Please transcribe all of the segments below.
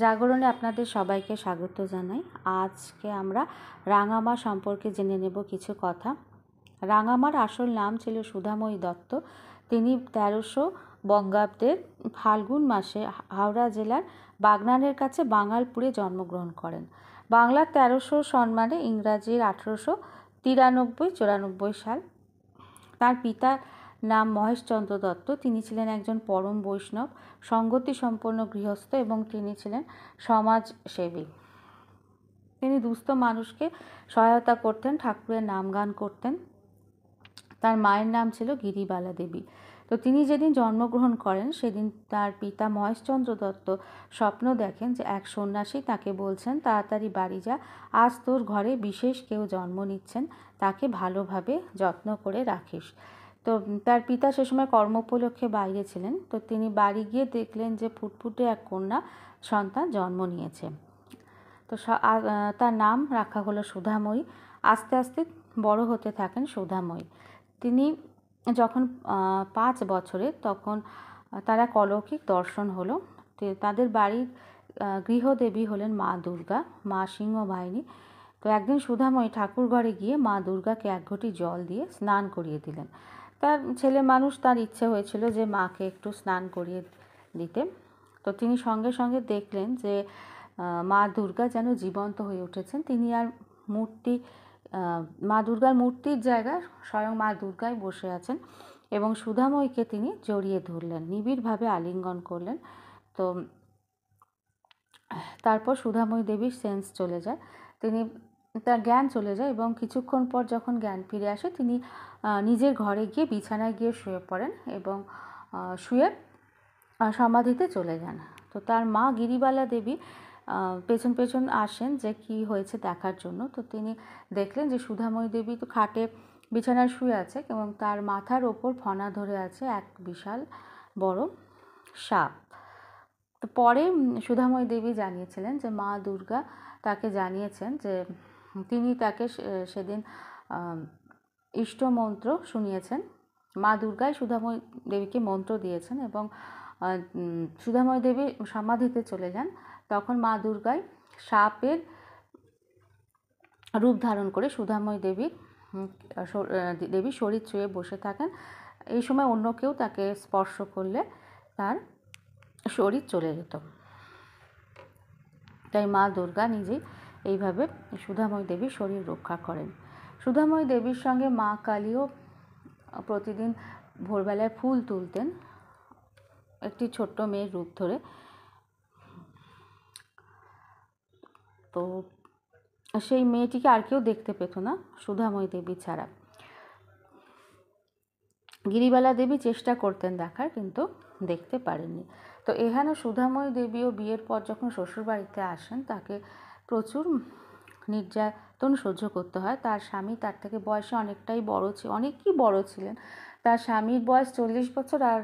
জাগরণে আপনাদের সবাইকে স্বাগত জানাই। আজকে আমরা রাঙামা সম্পর্কে জেনে নেব কিছু কথা। রাঙামার আসল নাম ছিল সুধাময়ী দত্ত। তিনি 1300 বঙ্গাব্দের ফাল্গুন মাসে হাওড়া জেলার বাগনানের কাছে বাঙালপুরে জন্মগ্রহণ করেন। বাংলার 1300 সন্মানে ইংরাজির 1893-94 সাল। তার পিতার নাম মহেশচন্দ্র দত্ত। তিনি ছিলেন একজন পরম বৈষ্ণব, সঙ্গতি সম্পন্ন গৃহস্থ এবং তিনি ছিলেন সমাজসেবী। তিনি দুস্থ মানুষকে সহায়তা করতেন, ঠাকুরের নাম গান করতেন। তার মায়ের নাম ছিল গিরিবালা দেবী। তো তিনি যেদিন জন্মগ্রহণ করেন সেদিন তার পিতা মহেশচন্দ্র দত্ত স্বপ্ন দেখেন যে এক সন্ন্যাসী তাকে বলছেন, তাড়াতাড়ি বাড়ি যা, আজ তোর ঘরে বিশেষ কেউ জন্ম নিচ্ছেন, তাকে ভালোভাবে যত্ন করে রাখিস। তো তার পিতা সে সময় কর্মোপলক্ষে বাইরে ছিলেন। তো তিনি বাড়ি গিয়ে দেখলেন যে ফুটফুটে এক কন্যা সন্তান জন্ম নিয়েছে। তো তার নাম রাখা হলো সুধাময়ী। আস্তে আস্তে বড় হতে থাকেন সুধাময়ী। তিনি যখন 5 বছরের তখন তারা অলৌকিক দর্শন হলো। তাদের বাড়ির গৃহদেবী হলেন মা দুর্গা, মা সিংহবাহিনী। তো একদিন সুধাময়ী ঠাকুর ঘরে গিয়ে মা দুর্গাকে এক ঘটি জল দিয়ে স্নান করিয়ে দিলেন। তার ছেলে মানুষ, তার ইচ্ছে হয়েছিল যে মাকে একটু স্নান করিয়ে দিতে। তো তিনি সঙ্গে সঙ্গে দেখলেন যে মা দুর্গা যেন জীবন্ত হয়ে উঠেছেন। তিনি আর মা দুর্গার মূর্তির জায়গায় স্বয়ং মা দুর্গাই বসে আছেন এবং সুধাময়ীকে তিনি জড়িয়ে ধরলেন, নিবিড়ভাবে আলিঙ্গন করলেন। তো তারপর সুধাময়ী দেবীর সেন্স চলে যায়, তার জ্ঞান চলে যায় এবং কিছুক্ষণ পর যখন জ্ঞান ফিরে আসে তিনি নিজের ঘরে গিয়ে বিছানায় গিয়ে শুয়ে পড়েন এবং শুয়ে সমাধিতে চলে যান। তো তার মা গিরিবালা দেবী পেছন পেছন আসেন যে কি হয়েছে দেখার জন্য। তো তিনি দেখলেন যে সুধাময়ী দেবী তো খাটে বিছানায় শুয়ে আছে এবং তার মাথার ওপর ফনা ধরে আছে এক বিশাল বড় সাপ। তো পরে সুধাময়ী দেবী জানিয়েছিলেন যে মা দুর্গা তাকে জানিয়েছেন যে তিনি তাকে সেদিন ইষ্টমন্ত্র শুনিয়েছেন। মা দুর্গাই সুধাময়ী দেবীকে মন্ত্র দিয়েছেন এবং সুধাময়ী দেবী সমাধিতে চলে যান। তখন মা দুর্গাই সাপের রূপ ধারণ করে সুধাময়ী দেবী শরীর ছুঁয়ে বসে থাকেন। এই সময় অন্য কেউ তাকে স্পর্শ করলে তার শরীর চলে যেত। তাই মা দুর্গা নিজেই এইভাবে সুধাময়ী দেবীর শরীর রক্ষা করেন। সুধাময়ী দেবীর সঙ্গে মা কালীও প্রতিদিন ভোরবেলায় ফুল তুলতেন একটি ছোট্ট মেয়ের রূপ ধরে। তো সেই মেয়েটিকে আর কেউ দেখতে পেত না সুধাময়ী দেবী ছাড়া। গিরিবালা দেবী চেষ্টা করতেন দেখার, কিন্তু দেখতে পারেননি। তো এখানে সুধাময়ী দেবীও বিয়ের পর যখন শ্বশুরবাড়িতে আসেন তাকে প্রচুর নির্যাতন সহ্য করতে হয়। তার স্বামী তার থেকে বয়সে অনেকটাই অনেকই বড় ছিলেন। তার স্বামীর বয়স 40 বছর আর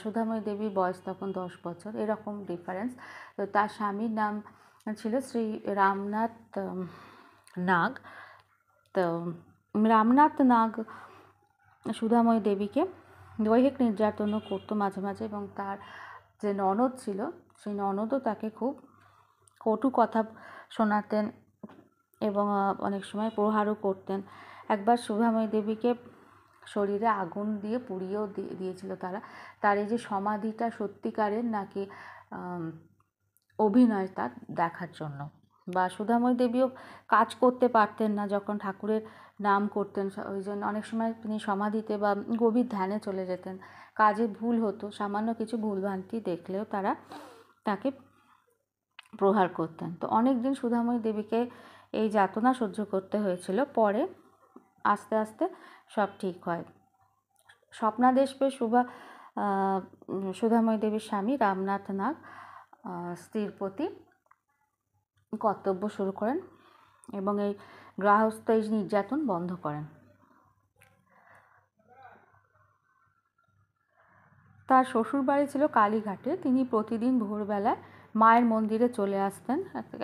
সুধাময়ী দেবীর বয়স তখন 10 বছর, এরকম ডিফারেন্স। তো তার স্বামীর নাম ছিল শ্রী রামনাথ নাগ। তো রামনাথ নাগ সুধাময়ী দেবীকে দৈহিক নির্যাতনও করতো মাঝে মাঝে এবং তার যে ননদ ছিল সেই ননদও তাকে খুব কটু কথা শোনাতেন এবং অনেক সময় প্রহারও করতেন। একবার সুধাময়ী দেবীকে শরীরে আগুন দিয়ে পুড়িয়েও দিয়েছিল তারা। তার এই যে সমাধিটা সত্যিকারের নাকি অভিনয় তা দেখার জন্য। বা সুধাময়ী দেবীও কাজ করতে পারতেন না যখন ঠাকুরের নাম করতেন, ওই জন্য অনেক সময় তিনি সমাধিতে বা গভীর ধ্যানে চলে যেতেন। কাজে ভুল হতো, সামান্য কিছু ভুলভ্রান্তি দেখলেও তারা তাকে প্রহার করতেন। তো অনেক দিন সুধাময়ী দেবীকে এই যাতনা সহ্য করতে হয়েছিল। পরে আস্তে আস্তে সব ঠিক হয়। স্বপ্নাদেশ পেয়ে সুধাময়ী দেবীর স্বামী রামনাথ নাগ স্ত্রীর প্রতি কর্তব্য শুরু করেন এবং এই গৃহস্থ এই নির্যাতন বন্ধ করেন। তার শ্বশুরবাড়ি ছিল কালীঘাটে। তিনি প্রতিদিন ভোরবেলায় মায়ের মন্দিরে চলে আসতেন,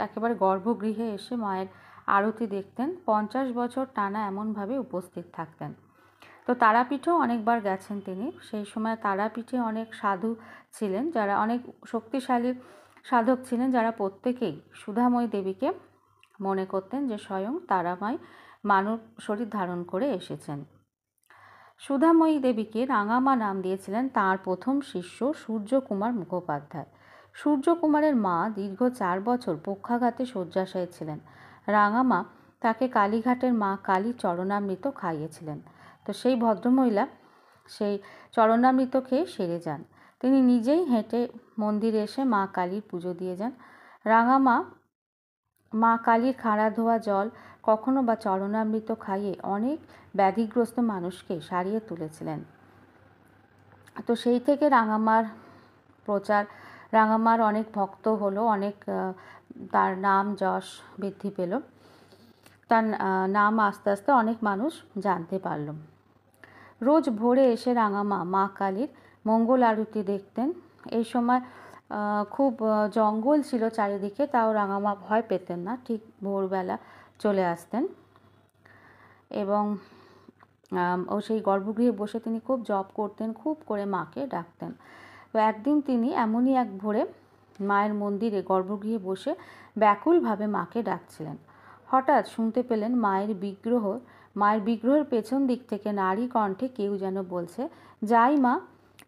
একেবারে গর্ভগৃহে এসে মায়ের আরতি দেখতেন। 50 বছর টানা এমনভাবে উপস্থিত থাকতেন। তো তারাপীঠেও অনেকবার গেছেন তিনি। সেই সময় তারাপীঠে অনেক সাধু ছিলেন যারা অনেক শক্তিশালী সাধক ছিলেন যারা প্রত্যেকেই সুধাময়ী দেবীকে মনে করতেন যে স্বয়ং তারামাই মানব শরীর ধারণ করে এসেছেন। সুধাময়ী দেবীকে রাঙামা নাম দিয়েছিলেন তাঁর প্রথম শিষ্য সূর্যকুমার মুখোপাধ্যায়। সূর্যকুমারের মা দীর্ঘ 4 বছর পক্ষাঘাতে শয্যাশায়ী ছিলেন। রাঙামা তাকে কালীঘাটের মা কালী চরণামৃত খাইয়েছিলেন। তো সেই ভদ্রমহিলা সেই চরণামৃত খেয়ে সেরে যান। তিনি নিজেই হেঁটে মন্দিরে এসে মা কালীর পুজো দিয়ে যান। রাঙামা মা কালীর খাড়া ধোয়া জল কখনো বা চরণামৃত খাইয়ে অনেক ব্যাধিগ্রস্ত মানুষকে সারিয়ে তুলেছিলেন। তো সেই থেকে রাঙামার প্রচার, রাঙামার অনেক ভক্ত হলো, অনেক তার নাম যশ বৃদ্ধি পেল, তার নাম আস্তে আস্তে অনেক মানুষ জানতে পারল। রোজ ভোরে এসে রাঙামা মা কালীর মঙ্গল আরতি দেখতেন। এই সময় খুব জঙ্গল ছিল চারিদিকে, তাও রাঙামা ভয় পেতেন না, ঠিক ভোরবেলা চলে আসতেন এবং ও সেই গর্ভগৃহে বসে তিনি খুব জপ করতেন, খুব করে মাকে ডাকতেন। তো একদিন তিনি এমনই এক ভোরে মায়ের মন্দিরে গর্ভগৃহে বসে ব্যাকুলভাবে মাকে ডাকছিলেন। হঠাৎ শুনতে পেলেন মায়ের বিগ্রহের পেছন দিক থেকে নারী কণ্ঠে কেউ যেন বলছে, যাই মা।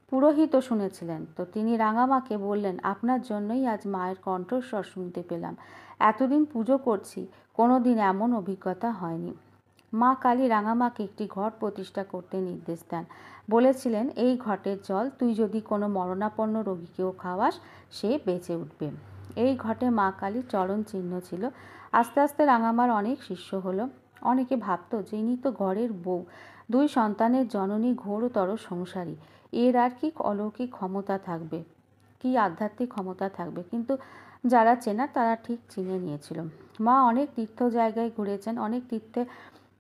পুরোহিতও শুনেছিলেন। তো তিনি রাঙামাকে বললেন, আপনার জন্যই আজ মায়ের কণ্ঠস্বর শুনতে পেলাম। এতদিন পুজো করছি, কোনো দিন এমন অভিজ্ঞতা হয়নি। মা কালী রাঙামাকে একটি ঘট প্রতিষ্ঠা করতে নির্দেশ দেন। বলেছিলেন, এই ঘটের জল তুই যদি কোনো মরণাপন্ন রোগীকেও খাওয়াস, সে বেঁচে উঠবে। এই ঘটে মা কালীর চরণ চিহ্ন ছিল। আস্তে আস্তে রাঙামার অনেক শিষ্য হলো। অনেকে ভাবত যে ইনি তো ঘরের বউ, 2 সন্তানের জননী, ঘোরতর সংসারী, এর আর কি অলৌকিক ক্ষমতা থাকবে, কি আধ্যাত্মিক ক্ষমতা থাকবে। কিন্তু যারা চেনার তারা ঠিক চিনে নিয়েছিল। মা অনেক তীর্থ জায়গায় ঘুরেছেন, অনেক তীর্থে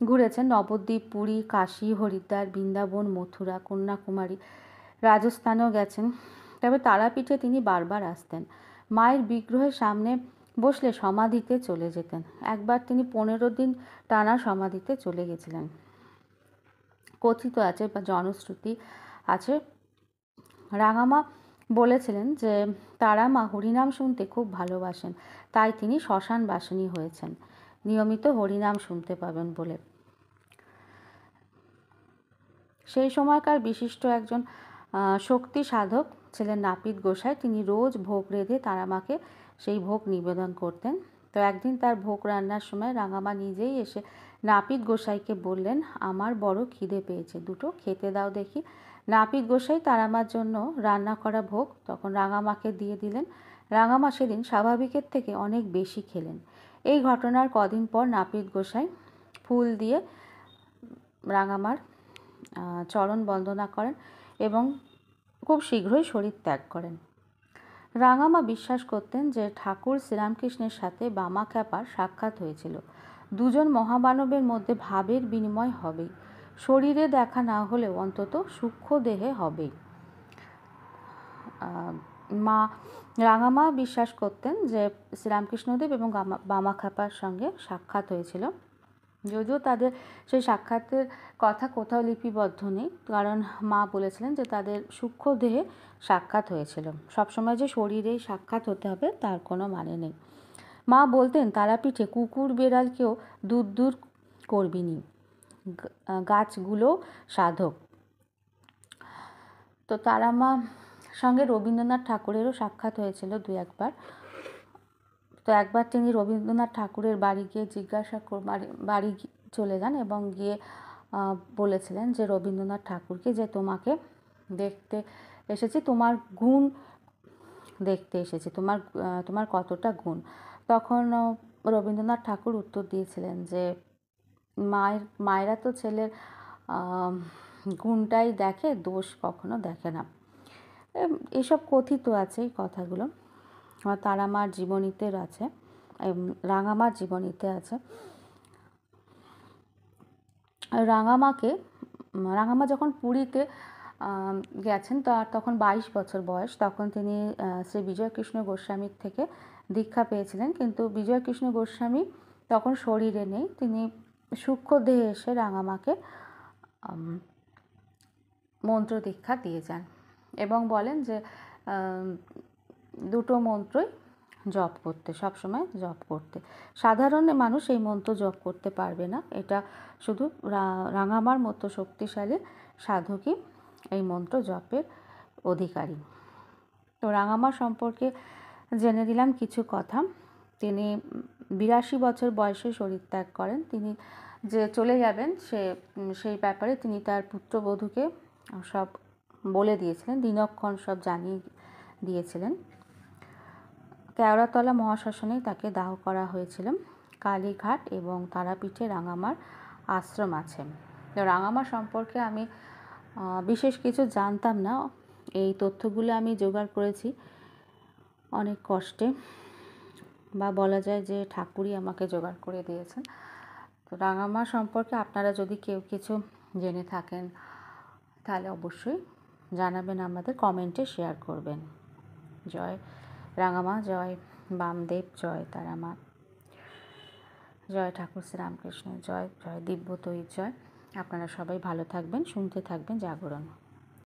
ঘুরেছেন, নবদ্বীপ, পুরী, কাশী, হরিদ্বার, বৃন্দাবন, মথুরা, কন্যাকুমারী, রাজস্থানেও গেছেন। তবে তারাপীঠে তিনি বারবার আসতেন। মায়ের বিগ্রহের সামনে বসলে সমাধিতে চলে যেতেন। একবার তিনি 15 দিন টানা সমাধিতে চলে গেছিলেন। কথিত আছে বা জনশ্রুতি আছে, রাঙামা বলেছিলেন যে তারা মা হরিনাম শুনতে খুব ভালোবাসেন, তাই তিনি শ্মশানবাসিনী হয়েছেন, নিয়মিত হরিনাম শুনতে পাবেন বলে। সেই সময়কার বিশিষ্ট একজন শক্তি সাধক ছিলেন নাপিত গোসাই। তিনি রোজ ভোগ রেঁধে তারামাকে সেই ভোগ নিবেদন করতেন। তো একদিন তার ভোগ রান্নার সময় রাঙামা নিজেই এসে নাপিত গোসাইকে বললেন, আমার বড় খিদে পেয়েছে, দুটো খেতে দাও দেখি। নাপিত গোসাই তারামার জন্য রান্না করা ভোগ তখন রাঙামাকে দিয়ে দিলেন। রাঙামা সেদিন স্বাভাবিকের থেকে অনেক বেশি খেলেন। এই ঘটনার কদিন পর নাপিত গোসাই ফুল দিয়ে রাঙামার চরণ বন্দনা করেন এবং খুব শীঘ্রই শরীর ত্যাগ করেন। রাঙামা বিশ্বাস করতেন যে ঠাকুর শ্রীরামকৃষ্ণের সাথে বামাখ্যাপার সাক্ষাৎ হয়েছিল। দুজন মহামানবের মধ্যে ভাবের বিনিময় হবেই, শরীরে দেখা না হলেও অন্তত সূক্ষ্ম দেহে হবেই। রাঙামা বিশ্বাস করতেন যে শ্রীরামকৃষ্ণদেব এবং বামাখ্যাপার সঙ্গে সাক্ষাৎ হয়েছিল, যদিও তাদের সেই সাক্ষাতের কথা কোথাও লিপিবদ্ধ নেই, কারণ মা বলেছিলেন যে তাদের সূক্ষ্ম দেহে সাক্ষাৎ হয়েছিল। সবসময় যে শরীরেই সাক্ষাৎ হতে হবে তার কোনো মানে নেই। মা বলতেন, তারাপীঠে কুকুর বেড়ালকেও দূর দূর করবি নি, গাছগুলো সাধক। তো তারামা সঙ্গে রবীন্দ্রনাথ ঠাকুরেরও সাক্ষাৎ হয়েছিল 2-1 বার। তো একবার তিনি রবীন্দ্রনাথ ঠাকুরের বাড়ি গিয়ে বাড়ি চলে যান এবং গিয়ে বলেছিলেন যে রবীন্দ্রনাথ ঠাকুরকে যে তোমাকে দেখতে এসেছি, তোমার গুণ দেখতে এসেছি, তোমার কতটা গুণ। তখন রবীন্দ্রনাথ ঠাকুর উত্তর দিয়েছিলেন যে মায়েরা তো ছেলের গুণটাই দেখে, দোষ কখনো দেখে না। এসব কথিত আছে এই কথাগুলো, তারামার জীবনীতে আছে, রাঙামার জীবনীতে আছে। রাঙামা যখন পুরীতে গেছেন তখন 22 বছর বয়স। তখন তিনি শ্রী বিজয়কৃষ্ণ গোস্বামীর থেকে দীক্ষা পেয়েছিলেন, কিন্তু বিজয়কৃষ্ণ গোস্বামী তখন শরীরে নেই। তিনি সূক্ষ্ম দেহে এসে রাঙামাকে মন্ত্র দীক্ষা দিয়ে যান এবং বলেন যে দুটো মন্ত্রই জপ করতে, সবসময় জপ করতে। সাধারণ মানুষ এই মন্ত্র জপ করতে পারবে না, এটা শুধু রাঙামার মতো শক্তিশালী সাধকই এই মন্ত্র জপের অধিকারী। তো রাঙামা সম্পর্কে জেনে দিলাম কিছু কথা। তিনি 82 বছর বয়সে শরীর ত্যাগ করেন। তিনি যে চলে যাবেন সেই ব্যাপারে তিনি তার পুত্রবধূকে সব বলে দিয়েছিলেন, দিনক্ষণ সব জানিয়ে দিয়েছিলেন। কেওড়াতলা মহাশ্মশানে তাকে দাহ করা হয়েছিল। কালীঘাট এবং তারাপীঠে রাঙামার আশ্রম আছে। তো রাঙামা সম্পর্কে আমি বিশেষ কিছু জানতাম না, এই তথ্যগুলো আমি জোগাড় করেছি অনেক কষ্টে, বা বলা যায় যে ঠাকুরই আমাকে জোগাড় করে দিয়েছেন। তো রাঙামা সম্পর্কে আপনারা যদি কেউ কিছু জেনে থাকেন তাহলে অবশ্যই জানাবেন, আমাদের কমেন্টে শেয়ার করবেন। জয় রাঙামা, জয় বামদেব, জয় তারামা, জয় ঠাকুর শ্রীরামকৃষ্ণ, জয় জয় দিব্যতয়ী, জয়। আপনারা সবাই ভালো থাকবেন, শুনতে থাকবেন জাগরণ।